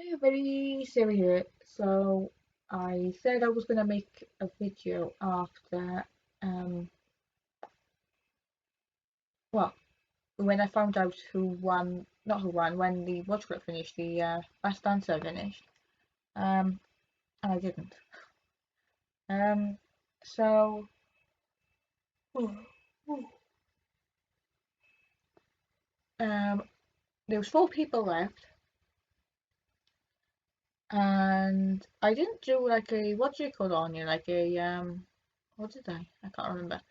Hey everybody, Sarah here. So I said I was gonna make a video after well, when I found out who won, not who won, when the watch group finished, the Last Dancer finished. And I didn't. Um so um there was four people left, and I didn't do like a, what do you call it on you, like a what did I can't remember.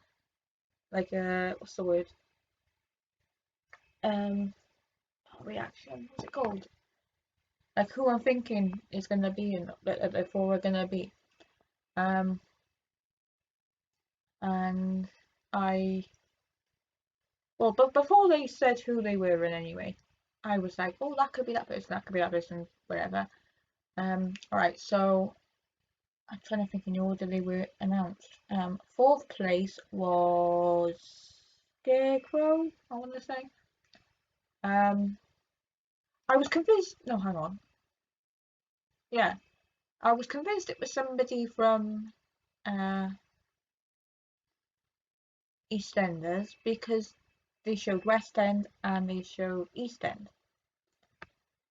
Like a, what's the word? Um Not reaction, what's it called? Like who I'm thinking is gonna be in the four are gonna be. Um and I but before they said who they were in anyway, I was like, oh, that could be that person, that could be that person, whatever. Alright, so I'm trying to think in the order they were announced. Fourth place was Scarecrow, I wanna say. Um I was convinced, no, hang on. Yeah. I was convinced it was somebody from uh EastEnders because they showed West End and they showed East End.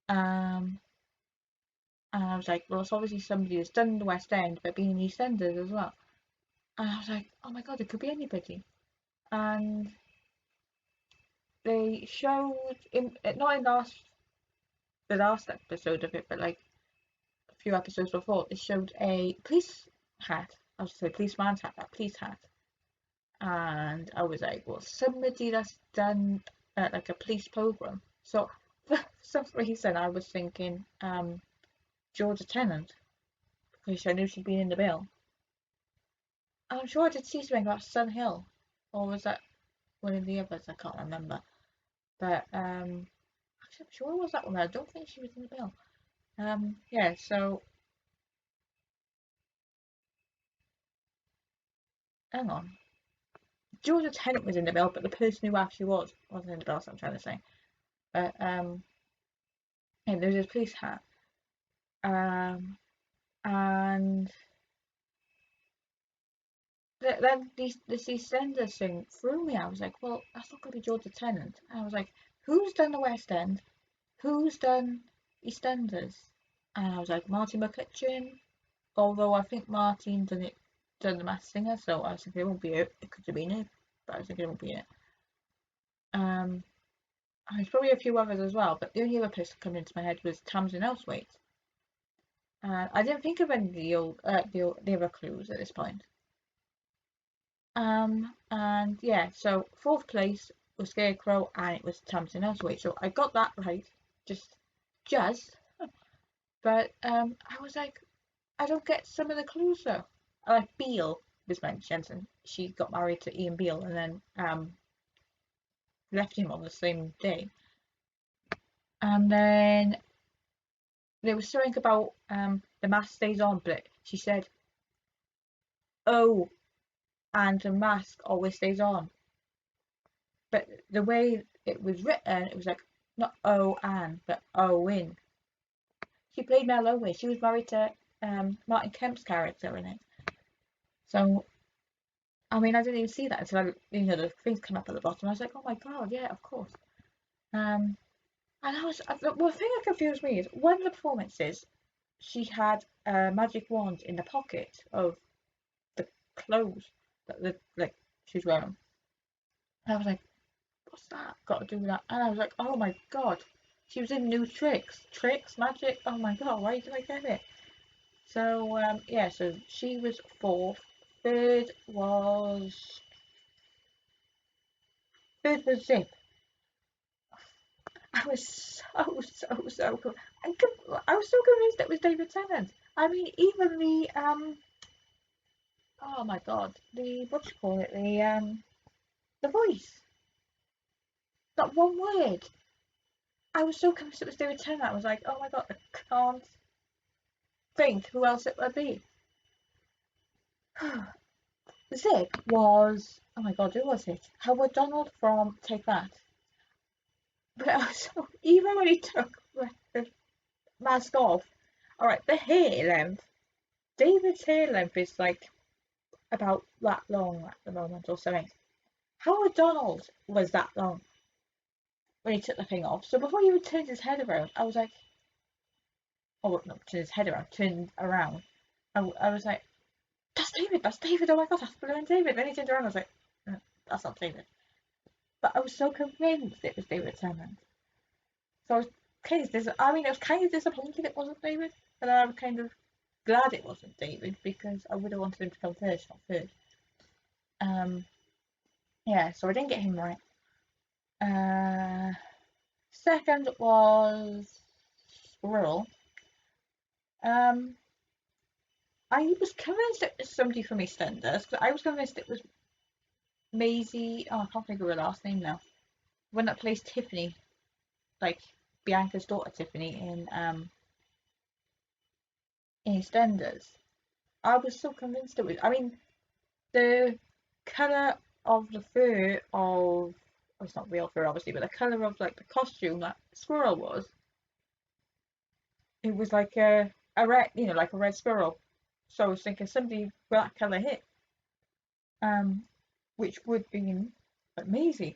Um, and I was like, well, it's obviously somebody who's done the West End but been in EastEnders as well. And I was like, oh my god, it could be anybody. And they showed in, not in the last episode of it, but like a few episodes before, they showed a police hat. I was gonna say policeman's hat, that police hat. And I was like, well, somebody that's done like a police program. So for some reason, I was thinking Georgia Tennant, because I knew she'd been in the bill. I'm sure I did see something about Sun Hill, or was that one of the others? I can't remember. But actually, I'm sure it was that one. I don't think she was in the bill. Yeah. So hang on, Georgia Tennant was in the bill, but the person who actually wasn't in the bill. That's what I'm trying to say. But yeah, there was this police hat. And then this EastEnders thing threw me. I was like, well, that's not going to be Georgia Tennant. And I was like, who's done the West End? Who's done EastEnders? And I was like, Martin McCutcheon. Although I think Martin done the Masked Singer, so I was thinking it won't be it. It could have been it, but I was thinking it won't be it. And there's probably a few others as well, but the only other person coming into my head was Tamsin Elswaite. I didn't think of any of the other clues at this point. And yeah, so fourth place was Scarecrow and it was Tamsin Elswaite. So I got that right, just, just. But I was like, I don't get some of the clues though. Like Beale was mentioned, and she got married to Ian Beale and then left him on the same day. And then there was something about the mask stays on, but she said, oh, and the mask always stays on. But the way it was written, it was like not O and, but Owen. She played Mel Owen. She was married to Martin Kemp's character in it. So I mean, I didn't even see that until the things come up at the bottom. I was like, oh my god, yeah, of course. Um, and the thing that confused me is one of the performances, she had a magic wand in the pocket of the clothes that like she was wearing. And I was like, what's that got to do with that? And I was like, oh my god, she was in New Tricks, magic. Oh my god, why did I get it? So yeah, so she was fourth. Third was third was Zip. I was so cool. I was so convinced it was David Tennant. I mean, even the oh my god, the what do you call it? The voice, that one word. I was so convinced it was David Tennant. I was like, oh my god, I can't think who else it would be. Zip was, oh my god, who was it? Howard Donald from Take That. But also, even when he took mask off. Alright, the hair length. David's hair length is like about that long at the moment or something. Howard Donald was that long when he took the thing off. So before he even turned his head around, I was like, oh, not turn his head around, turned around. I was like, that's David, that's David, oh my god, that's brilliant David. Then he turned around, I was like, that's not David. But I was so convinced it was David Tennant. So I was I was kind of disappointed it wasn't David, but I'm kind of glad it wasn't David because I would have wanted him to come first, not first. Yeah, so I didn't get him right. Second was Squirrel. I was convinced it was somebody from EastEnders because I was convinced it was Maisie. Oh, I can't think of her last name now. When that plays Tiffany, like Bianca's daughter Tiffany in EastEnders. I was so convinced it was. I mean, the colour of the fur of it's not real fur obviously, but the colour of like the costume that Squirrel was, it was like a red, like a red squirrel. So I was thinking somebody with that colour hit, which would be amazing.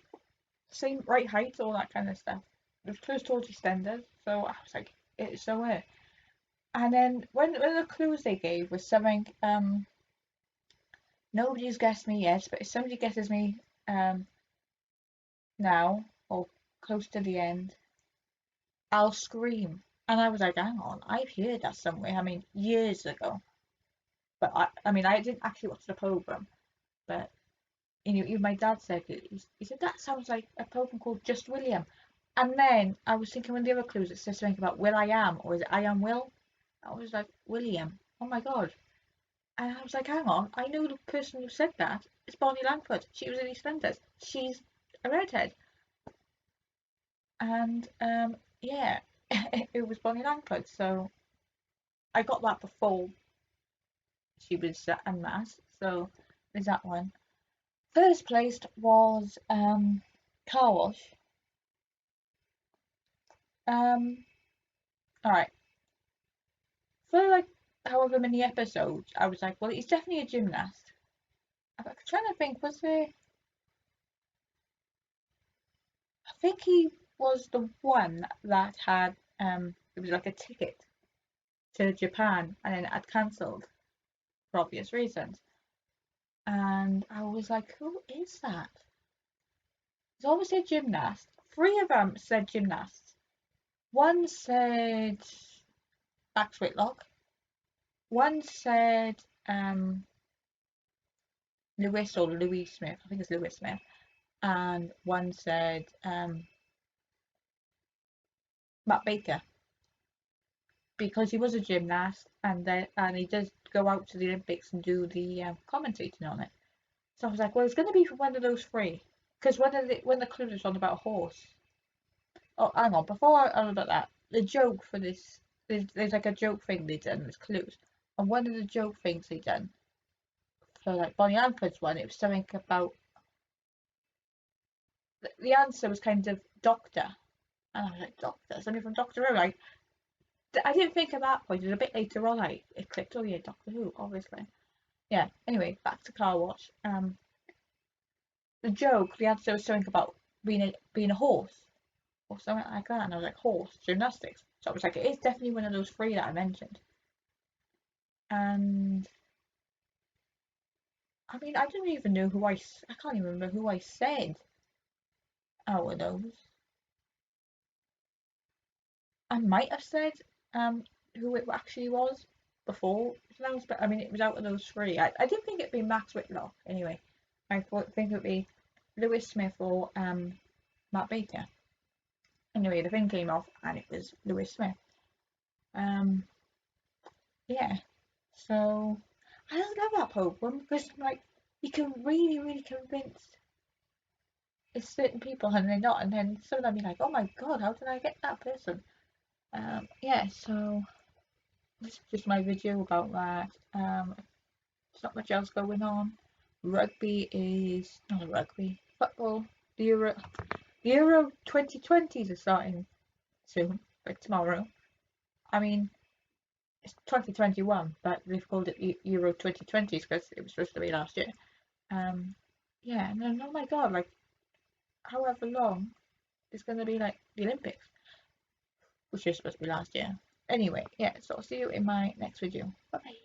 Same right height, all that kind of stuff. It was close towards EastEnders, so I was like, it's so weird. And then when the clues they gave was something, nobody's guessed me yet, but if somebody guesses me now or close to the end, I'll scream. And I was like, hang on, I've heard that somewhere. I mean, years ago. But I mean, I didn't actually watch the program, but even my dad said it. He said that sounds like a program called Just William. And then I was thinking one of the other clues it says something about Will I Am, or is it I Am Will? I was like, William. Oh my god. And I was like, hang on, I know the person who said that. It's Bonnie Langford. She was in EastEnders. She's a redhead. And yeah, it was Bonnie Langford. So I got that before she was unmasked. So there's that one. First placed was Car Wash. Alright. For like however many episodes, I was like, well, he's definitely a gymnast. I'm trying to think, was there? I think he was the one that had it was like a ticket to Japan and then it had cancelled for obvious reasons. And I was like, who is that? It's obviously a gymnast. Three of them said gymnasts. One said Max Whitlock. One said Lewis or Louis Smith. I think it's Lewis Smith. And one said Matt Baker because he was a gymnast and he does go out to the Olympics and do the commentating on it. So I was like, well, it's going to be for one of those three because when the clue was on about a horse. Oh, hang on, before I about that, the joke for this there's like a joke thing they done with clues, and one of the joke things they done for like Bonnie Langford's one, it was something about the answer was kind of doctor, and I was like, doctor, something from Doctor Who, like. I didn't think at that point. It was a bit later on. It clicked. Oh yeah, Doctor Who, obviously. Yeah. Anyway, back to Car Wash. The joke, the answer was something about being a horse or something like that, and I was like, horse gymnastics. So I was like, it is definitely one of those three that I mentioned. And I mean, I don't even know who I can't even remember who I said. Out of those, I might have said who it actually was before announced, but I mean, it was out of those three. I didn't think it'd be Max Whitlock anyway. I think it'd be Lewis Smith or Matt Baker. Anyway, the thing came off and it was Lewis Smith. Yeah. So I just love that program because like you can really, really convince it's certain people and they're not, and then some of them be like, oh my god, how did I get that person? Yeah. So this is just my video about that. There's not much else going on. Rugby is not rugby. Football. The Euro 2020s are starting soon, like tomorrow. I mean, it's 2021, but they've called it Euro 2020 because it was supposed to be last year. Yeah, and then, oh my god, like, however long it's going to be like the Olympics, which is supposed to be last year. Anyway, yeah, so I'll see you in my next video. Bye bye.